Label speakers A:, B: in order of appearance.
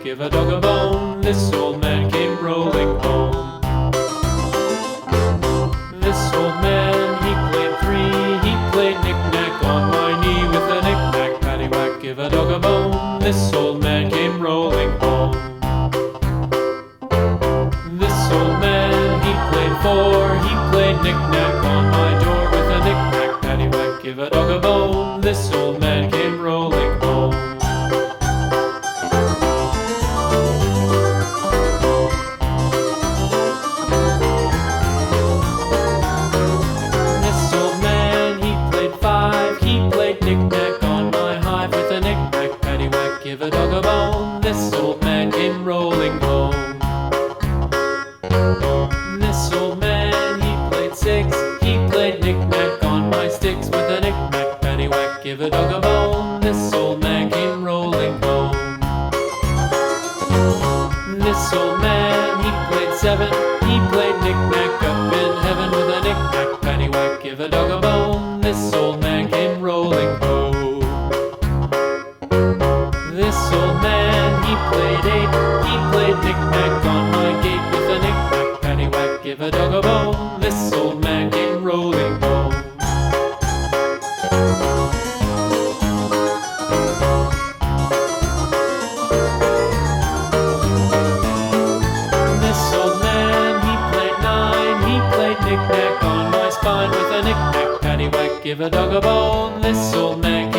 A: give a dog a bone. This old man came rolling home. This old man, he played three. He played knick-knack on my knee with a knick-knack, paddywhack, give a dog a bone. This old man came rolling home. This old man, he played four. He played knick-knack on my door with a knick-knack, paddywhack, give a dog a bone. This old man came rolling home. This old man, he played five. He played knick-knack on my hive with a knick-knack, paddywhack, give a dog a bone. This old man came rolling home. This old man, he played six. He played knick-knack on my sticks with a knick-knack, paddywhack, give a dog a bone. This old man came rolling home. This old man, he played seven. He played knick-knack up in heaven with a knick-knack, paddywhack, give a dog a bone. This old man came rolling home. This old man, he played eight. He played knick-knack on my gate with a knick-knack, paddywhack, give a dog a bone. This old man came rolling home. This old man, he played nine. He played knick-knack on my spine with a knick-knack, paddywhack, give a dog a bone. This old man